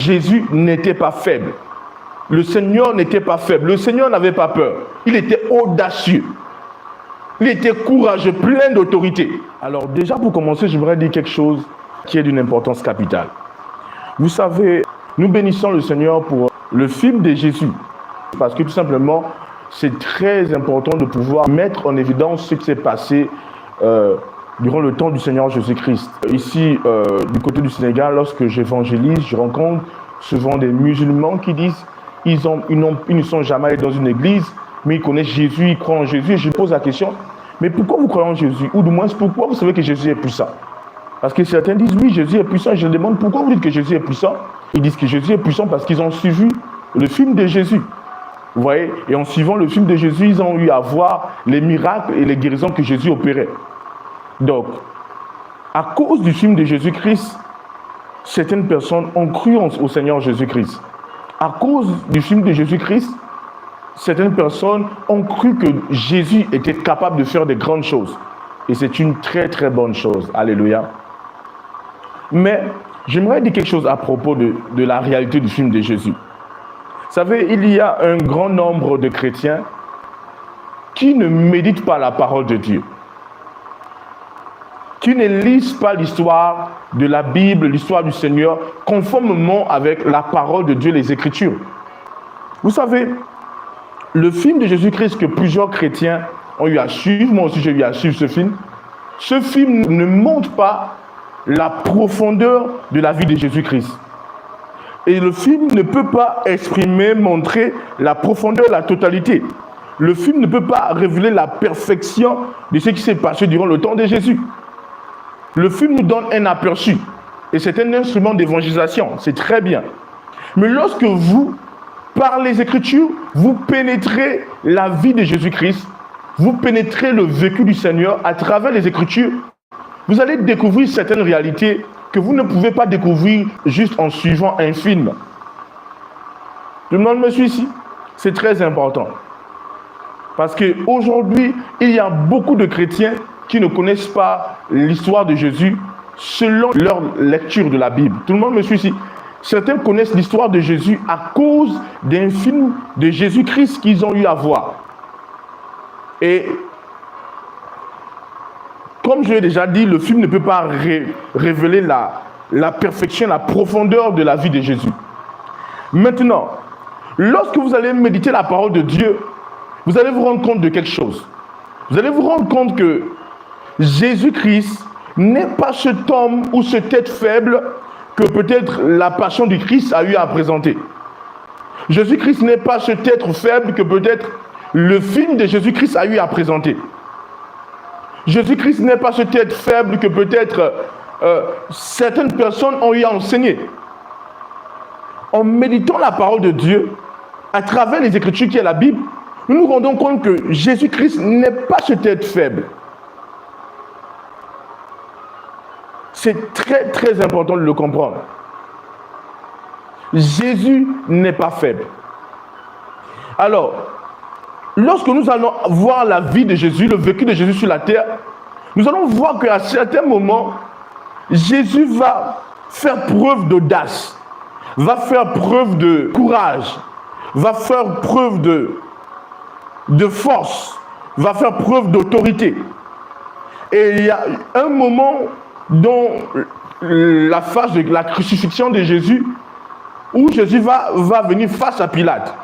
Jésus n'était pas faible. Le Seigneur n'était pas faible. Le Seigneur n'avait pas peur. Il était audacieux. Il était courageux, plein d'autorité. Alors déjà pour commencer, j'aimerais dire quelque chose qui est d'une importance capitale. Vous savez, nous bénissons le Seigneur pour le film de Jésus. Parce que tout simplement, c'est très important de pouvoir mettre en évidence ce qui s'est passé durant le temps du Seigneur Jésus-Christ. Ici, du côté du Sénégal, lorsque j'évangélise, je rencontre souvent des musulmans qui disent ils ne sont jamais allés dans une église, mais ils connaissent Jésus, ils croient en Jésus. Et je pose la question, mais pourquoi vous croyez en Jésus? Ou du moins, pourquoi vous savez que Jésus est puissant? Parce que certains disent, oui, Jésus est puissant. Je leur demande, pourquoi vous dites que Jésus est puissant? Ils disent que Jésus est puissant parce qu'ils ont suivi le film de Jésus. Vous voyez? Et en suivant le film de Jésus, ils ont eu à voir les miracles et les guérisons que Jésus opérait. Donc, à cause du film de Jésus-Christ, certaines personnes ont cru au Seigneur Jésus-Christ. À cause du film de Jésus-Christ, certaines personnes ont cru que Jésus était capable de faire de grandes choses. Et c'est une très très bonne chose. Alléluia. Mais j'aimerais dire quelque chose à propos de la réalité du film de Jésus. Vous savez, il y a un grand nombre de chrétiens qui ne méditent pas la parole de Dieu, qui ne lisent pas l'histoire de la Bible, l'histoire du Seigneur, conformément avec la parole de Dieu, les Écritures. Vous savez, le film de Jésus-Christ que plusieurs chrétiens ont eu à suivre, moi aussi j'ai eu à suivre ce film ne montre pas la profondeur de la vie de Jésus-Christ. Et le film ne peut pas exprimer, montrer la profondeur, la totalité. Le film ne peut pas révéler la perfection de ce qui s'est passé durant le temps de Jésus. Le film nous donne un aperçu. Et c'est un instrument d'évangélisation. C'est très bien. Mais lorsque vous, par les Écritures, vous pénétrez la vie de Jésus-Christ, vous pénétrez le vécu du Seigneur à travers les Écritures, vous allez découvrir certaines réalités que vous ne pouvez pas découvrir juste en suivant un film. Tout le monde me suit ici? C'est très important. Parce qu'aujourd'hui, il y a beaucoup de chrétiens qui ne connaissent pas l'histoire de Jésus selon leur lecture de la Bible. Tout le monde me suit ici? Certains connaissent l'histoire de Jésus à cause d'un film de Jésus-Christ qu'ils ont eu à voir. Et comme je l'ai déjà dit, le film ne peut pas révéler la perfection, la profondeur de la vie de Jésus. Maintenant, lorsque vous allez méditer la parole de Dieu, vous allez vous rendre compte de quelque chose. Vous allez vous rendre compte que Jésus-Christ n'est pas cet homme ou cette tête faible que peut-être la passion du Christ a eu à présenter. Jésus-Christ n'est pas cet être faible que peut-être le film de Jésus-Christ a eu à présenter. Jésus-Christ n'est pas cet être faible que peut-être certaines personnes ont eu à enseigner. En méditant la parole de Dieu, à travers les Écritures qui est la Bible, nous nous rendons compte que Jésus-Christ n'est pas cet être faible. C'est très très important de le comprendre. Jésus n'est pas faible. Alors, lorsque nous allons voir la vie de Jésus, le vécu de Jésus sur la terre, nous allons voir qu'à certains moments, Jésus va faire preuve d'audace, va faire preuve de courage, va faire preuve de force, va faire preuve d'autorité. Et il y a un moment dans la phase de la crucifixion de Jésus où Jésus va venir face à Pilate.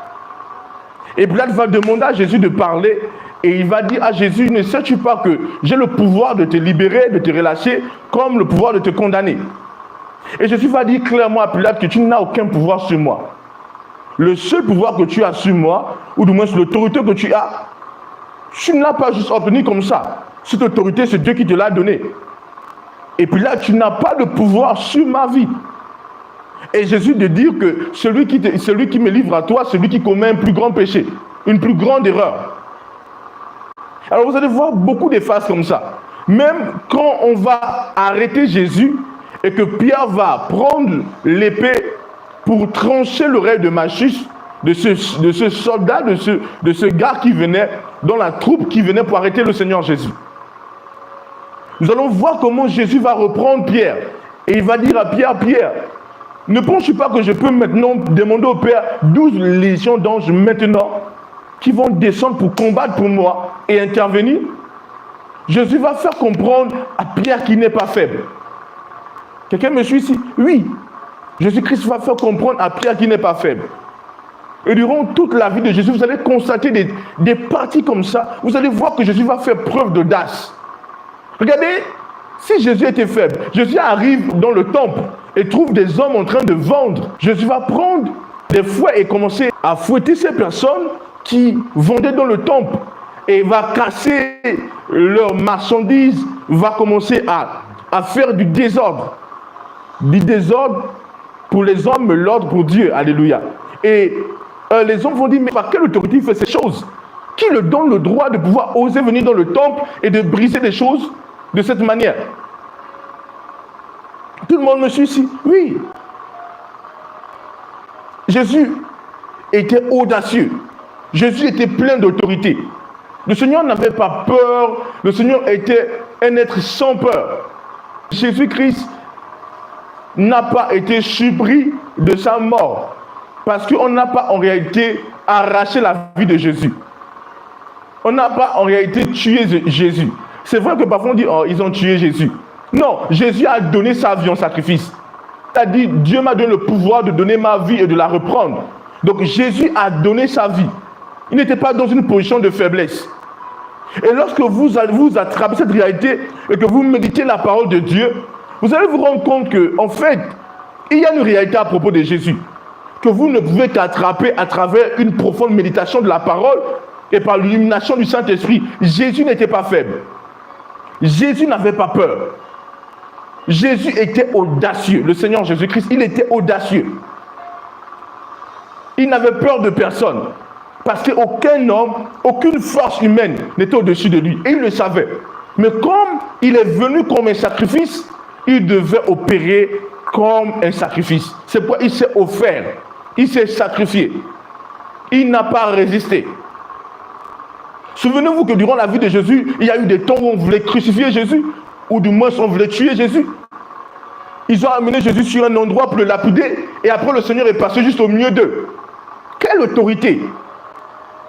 Et Pilate va demander à Jésus de parler et il va dire à Jésus, ne sais-tu pas que j'ai le pouvoir de te libérer, de te relâcher, comme le pouvoir de te condamner? Et Jésus va dire clairement à Pilate que tu n'as aucun pouvoir sur moi. Le seul pouvoir que tu as sur moi, ou du moins sur l'autorité que tu as, tu ne l'as pas juste obtenu comme ça. Cette autorité, c'est Dieu qui te l'a donnée. Et puis là, tu n'as pas de pouvoir sur ma vie. Et Jésus de dire que celui qui me livre à toi, celui qui commet un plus grand péché, une plus grande erreur. Alors vous allez voir beaucoup de phases comme ça. Même quand on va arrêter Jésus et que Pierre va prendre l'épée pour trancher l'oreille de Malchus, de ce soldat, de ce gars qui venait, dans la troupe qui venait pour arrêter le Seigneur Jésus. Nous allons voir comment Jésus va reprendre Pierre. Et il va dire à Pierre, Pierre, Ne penses-tu pas que je peux maintenant demander au Père 12 légions d'anges maintenant qui vont descendre pour combattre pour moi et intervenir? Jésus va faire comprendre à Pierre qui n'est pas faible. Quelqu'un me suit ici? Oui. Jésus-Christ va faire comprendre à Pierre qui n'est pas faible. Et durant toute la vie de Jésus, vous allez constater des parties comme ça. Vous allez voir que Jésus va faire preuve d'audace. Regardez, si Jésus était faible, Jésus arrive dans le temple et trouve des hommes en train de vendre. Jésus va prendre des fouets et commencer à fouetter ces personnes qui vendaient dans le temple. Et va casser leurs marchandises, va commencer à faire du désordre. Du désordre pour les hommes, l'ordre pour Dieu. Alléluia. Et les hommes vont dire, mais par quelle autorité il fait ces choses? Qui le donne le droit de pouvoir oser venir dans le temple et de briser des choses de cette manière? Tout le monde me suit ici? Oui. Jésus était audacieux. Jésus était plein d'autorité. Le Seigneur n'avait pas peur. Le Seigneur était un être sans peur. Jésus-Christ n'a pas été surpris de sa mort. Parce qu'on n'a pas en réalité arraché la vie de Jésus. On n'a pas en réalité tué Jésus. C'est vrai que parfois on dit, oh, ils ont tué Jésus. Non, Jésus a donné sa vie en sacrifice. Il a dit, Dieu m'a donné le pouvoir de donner ma vie et de la reprendre. Donc Jésus a donné sa vie. Il n'était pas dans une position de faiblesse. Et lorsque vous attrapez cette réalité et que vous méditez la parole de Dieu, vous allez vous rendre compte que, en fait, il y a une réalité à propos de Jésus que vous ne pouvez qu'attraper à travers une profonde méditation de la parole et par l'illumination du Saint-Esprit. Jésus n'était pas faible. Jésus n'avait pas peur. Jésus était audacieux. Le Seigneur Jésus-Christ, il était audacieux. Il n'avait peur de personne. Parce qu'aucun homme, aucune force humaine n'était au-dessus de lui. Et il le savait. Mais comme il est venu comme un sacrifice, il devait opérer comme un sacrifice. C'est pourquoi il s'est offert. Il s'est sacrifié. Il n'a pas résisté. Souvenez-vous que durant la vie de Jésus, il y a eu des temps où on voulait crucifier Jésus, ou du moins on voulait tuer Jésus. Ils ont amené Jésus sur un endroit pour le lapider, et après le Seigneur est passé juste au milieu d'eux. Quelle autorité!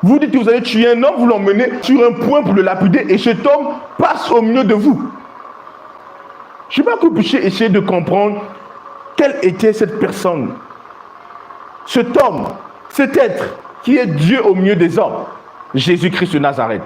Vous dites que vous allez tuer un homme, vous l'emmenez sur un point pour le lapider, et cet homme passe au milieu de vous. Je ne sais pas que vous puissiez essayer de comprendre quelle était cette personne. Cet homme, cet être qui est Dieu au milieu des hommes, Jésus-Christ de Nazareth.